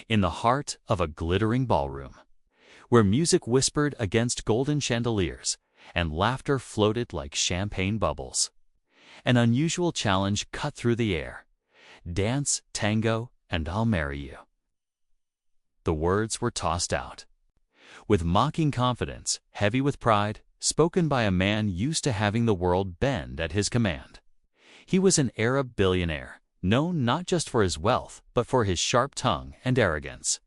in the heart of a glittering ballroom, where music whispered against golden chandeliers and laughter floated like champagne bubbles. An unusual challenge cut through the air. Dance, tango, and I'll marry you. The words were tossed out. With mocking confidence, heavy with pride, spoken by a man used to having the world bend at his command. He was an Arab billionaire, known not just for his wealth, but for his sharp tongue and arrogance.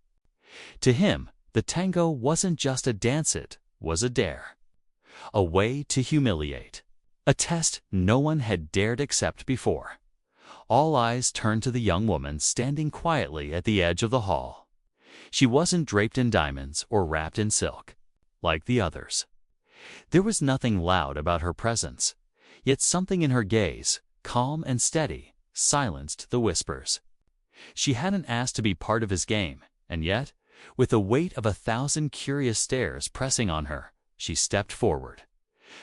To him, the tango wasn't just a dance, it was a dare. A way to humiliate. A test no one had dared accept before. All eyes turned to the young woman standing quietly at the edge of the hall. She wasn't draped in diamonds or wrapped in silk, like the others. There was nothing loud about her presence, yet something in her gaze, calm and steady, silenced the whispers. She hadn't asked to be part of his game, and yet, with the weight of 1,000 curious stares pressing on her, she stepped forward.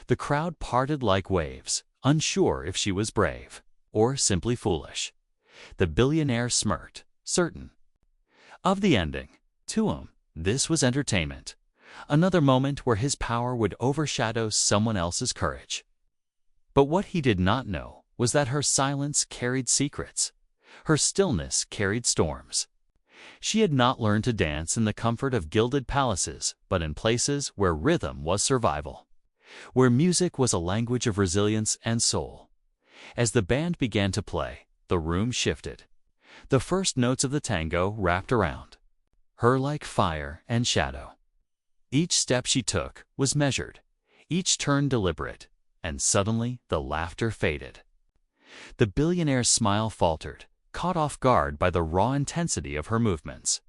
The crowd parted like waves, unsure if she was brave or simply foolish. The billionaire smirked, certain of the ending. To him, this was entertainment, another moment where his power would overshadow someone else's courage. But what he did not know was that her silence carried secrets. Her stillness carried storms. She had not learned to dance in the comfort of gilded palaces, but in places where rhythm was survival, where music was a language of resilience and soul. As the band began to play, the room shifted. The first notes of the tango wrapped around her like fire and shadow. Each step she took was measured, each turn deliberate, and suddenly the laughter faded. The billionaire's smile faltered, caught off guard by the raw intensity of her movements.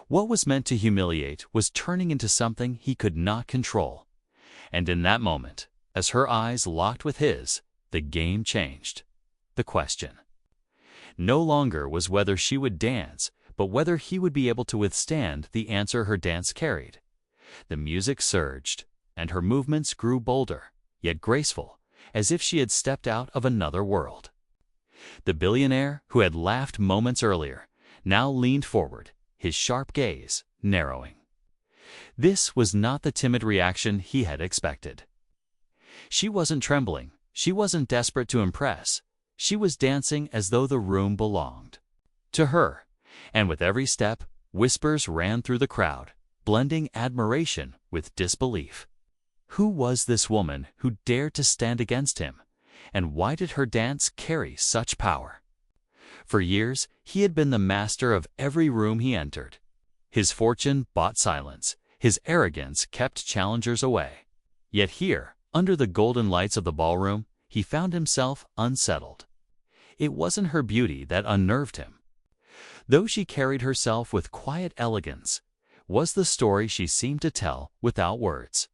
What was meant to humiliate was turning into something he could not control. And in that moment, as her eyes locked with his, the game changed. The question no longer was whether she would dance, but whether he would be able to withstand the answer her dance carried. The music surged, and her movements grew bolder, yet graceful, as if she had stepped out of another world. The billionaire, who had laughed moments earlier, now leaned forward, his sharp gaze narrowing. This was not the timid reaction he had expected. She wasn't trembling, she wasn't desperate to impress, she was dancing as though the room belonged to her, and with every step, whispers ran through the crowd, blending admiration with disbelief. Who was this woman who dared to stand against him, and why did her dance carry such power? For years, he had been the master of every room he entered. His fortune bought silence, his arrogance kept challengers away. Yet here, under the golden lights of the ballroom, he found himself unsettled. It wasn't her beauty that unnerved him. Though she carried herself with quiet elegance, was the story she seemed to tell without words.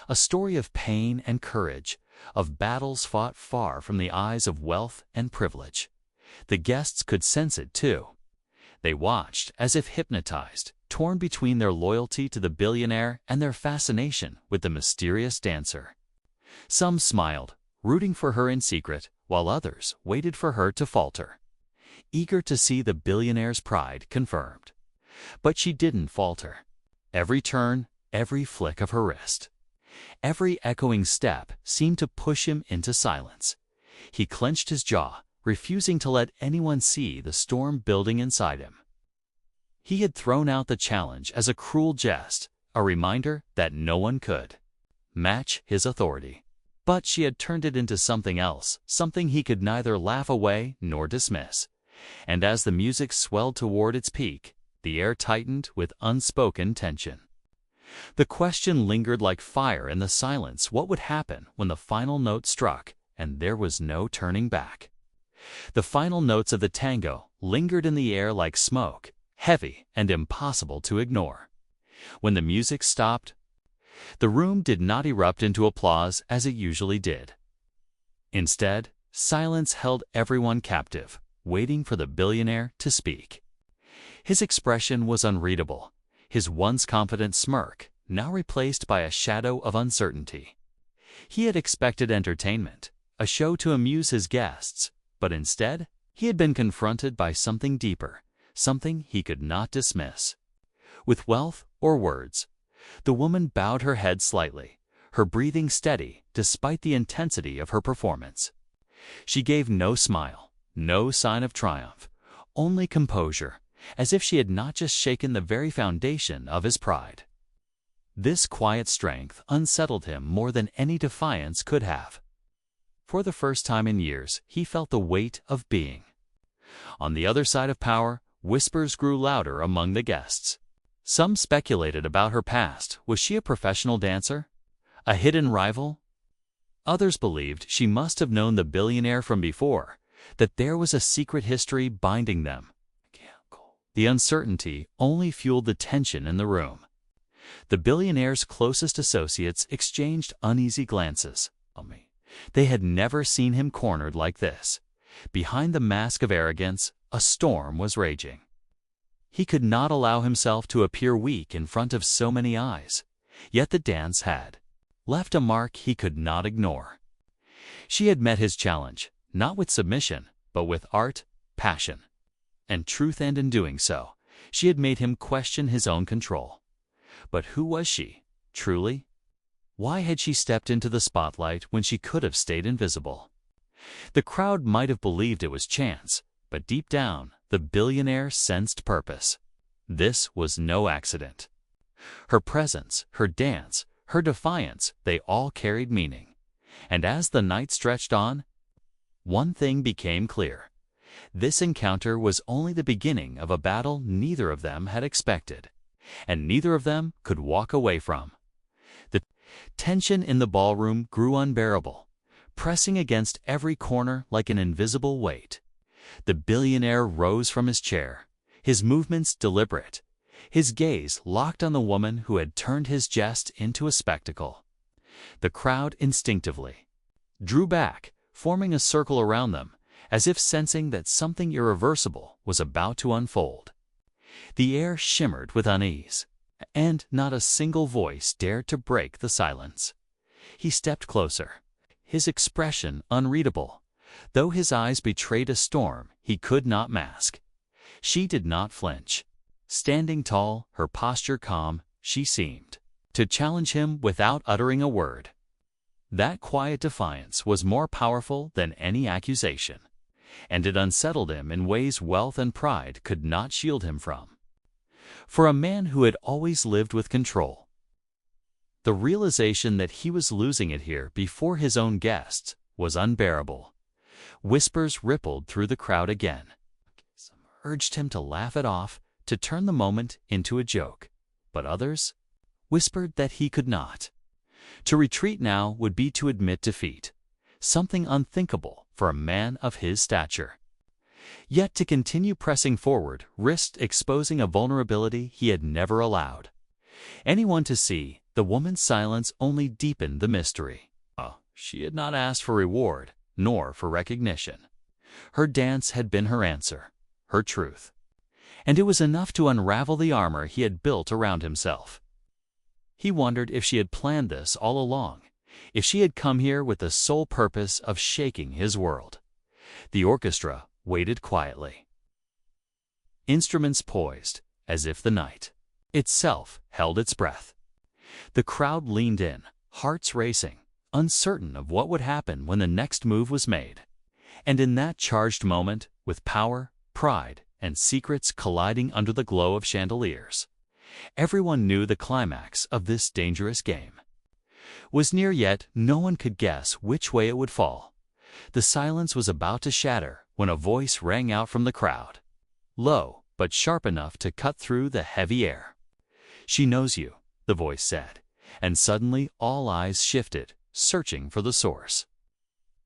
A story of pain and courage, of battles fought far from the eyes of wealth and privilege. The guests could sense it too. They watched as if hypnotized, torn between their loyalty to the billionaire and their fascination with the mysterious dancer. Some smiled, rooting for her in secret, while others waited for her to falter, eager to see the billionaire's pride confirmed. But she didn't falter. Every turn, every flick of her wrist, every echoing step seemed to push him into silence. He clenched his jaw, refusing to let anyone see the storm building inside him. He had thrown out the challenge as a cruel jest, a reminder that no one could match his authority. But she had turned it into something else, something he could neither laugh away nor dismiss. And as the music swelled toward its peak, the air tightened with unspoken tension. The question lingered like fire in the silence: what would happen when the final note struck and there was no turning back? The final notes of the tango lingered in the air like smoke, heavy and impossible to ignore. When the music stopped, the room did not erupt into applause as it usually did. Instead, silence held everyone captive, waiting for the billionaire to speak. His expression was unreadable, his once confident smirk now replaced by a shadow of uncertainty. He had expected entertainment, a show to amuse his guests, but instead, he had been confronted by something deeper, something he could not dismiss. With wealth or words, the woman bowed her head slightly, her breathing steady despite the intensity of her performance. She gave no smile, no sign of triumph, only composure, as if she had not just shaken the very foundation of his pride. This quiet strength unsettled him more than any defiance could have. For the first time in years, he felt the weight of being. On the other side of power, whispers grew louder among the guests. Some speculated about her past. Was she a professional dancer? A hidden rival? Others believed she must have known the billionaire from before, that there was a secret history binding them. The uncertainty only fueled the tension in the room. The billionaire's closest associates exchanged uneasy glances. They had never seen him cornered like this. Behind the mask of arrogance, a storm was raging. He could not allow himself to appear weak in front of so many eyes, yet the dance had left a mark he could not ignore. She had met his challenge, not with submission, but with art, passion, and truth, and in doing so, she had made him question his own control. But who was she, truly? Why had she stepped into the spotlight when she could have stayed invisible? The crowd might have believed it was chance, but deep down, the billionaire sensed purpose. This was no accident. Her presence, her dance, her defiance, they all carried meaning. And as the night stretched on, one thing became clear. This encounter was only the beginning of a battle neither of them had expected, and neither of them could walk away from. The tension in the ballroom grew unbearable, pressing against every corner like an invisible weight. The billionaire rose from his chair, his movements deliberate, his gaze locked on the woman who had turned his jest into a spectacle. The crowd instinctively drew back, forming a circle around them, as if sensing that something irreversible was about to unfold. The air shimmered with unease, and not a single voice dared to break the silence. He stepped closer, his expression unreadable. Though his eyes betrayed a storm he could not mask. She did not flinch. Standing tall, her posture calm, she seemed to challenge him without uttering a word. That quiet defiance was more powerful than any accusation, and it unsettled him in ways wealth and pride could not shield him from. For a man who had always lived with control, the realization that he was losing it here before his own guests was unbearable. Whispers rippled through the crowd again. Some urged him to laugh it off, to turn the moment into a joke, but others whispered that he could not. To retreat now would be to admit defeat, something unthinkable for a man of his stature. Yet to continue pressing forward risked exposing a vulnerability he had never allowed anyone to see. The woman's silence only deepened the mystery. She had not asked for reward, nor for recognition. Her dance had been her answer, her truth. And it was enough to unravel the armor he had built around himself. He wondered if she had planned this all along, if she had come here with the sole purpose of shaking his world. The orchestra waited quietly, instruments poised, as if the night itself held its breath. The crowd leaned in, hearts racing, uncertain of what would happen when the next move was made. And in that charged moment, with power, pride, and secrets colliding under the glow of chandeliers, everyone knew the climax of this dangerous game was near, yet no one could guess which way it would fall. The silence was about to shatter when a voice rang out from the crowd, low but sharp enough to cut through the heavy air. "She knows you," the voice said, and suddenly all eyes shifted, searching for the source.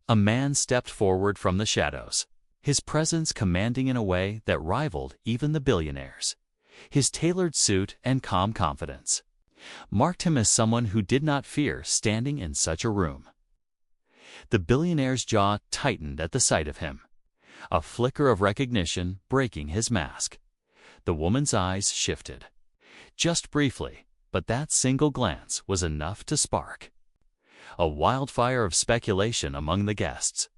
A man stepped forward from the shadows, his presence commanding in a way that rivaled even the billionaire's. His tailored suit and calm confidence marked him as someone who did not fear standing in such a room. The billionaire's jaw tightened at the sight of him, a flicker of recognition breaking his mask. The woman's eyes shifted, just briefly, but that single glance was enough to spark a wildfire of speculation among the guests.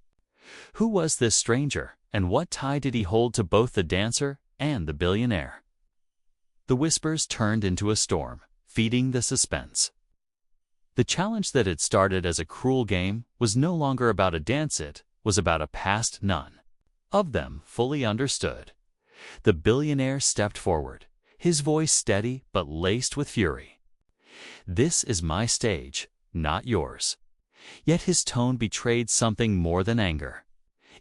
Who was this stranger, and what tie did he hold to both the dancer and the billionaire. The whispers turned into a storm, feeding the suspense. The challenge that had started as a cruel game was no longer about a dance, it was about a past none of them fully understood. The billionaire stepped forward, his voice steady but laced with fury. "This is my stage, not yours." Yet his tone betrayed something more than anger.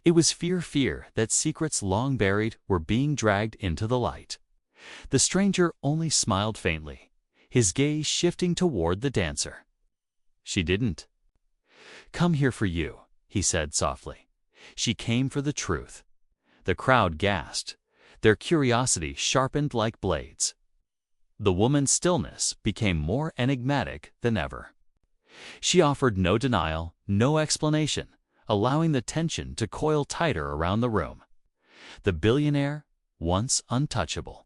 It was fear that secrets long buried were being dragged into the light. The stranger only smiled faintly, his gaze shifting toward the dancer. "She didn't come here for you," he said softly. "She came for the truth." The crowd gasped, their curiosity sharpened like blades. The woman's stillness became more enigmatic than ever. She offered no denial, no explanation, allowing the tension to coil tighter around the room. The billionaire, once untouchable,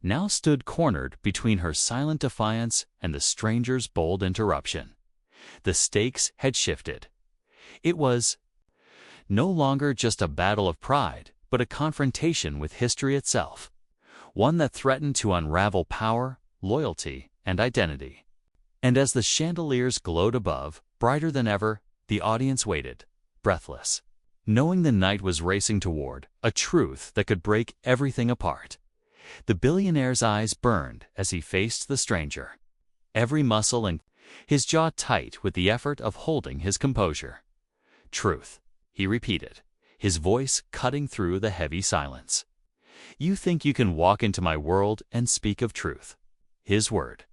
now stood cornered between her silent defiance and the stranger's bold interruption. The stakes had shifted. It was no longer just a battle of pride, but a confrontation with history itself, one that threatened to unravel power, loyalty, and identity. And as the chandeliers glowed above, brighter than ever, the audience waited, breathless, knowing the night was racing toward a truth that could break everything apart. The billionaire's eyes burned as he faced the stranger, every muscle in his jaw tight with the effort of holding his composure. "Truth," he repeated, his voice cutting through the heavy silence. "You think you can walk into my world and speak of truth?" His word,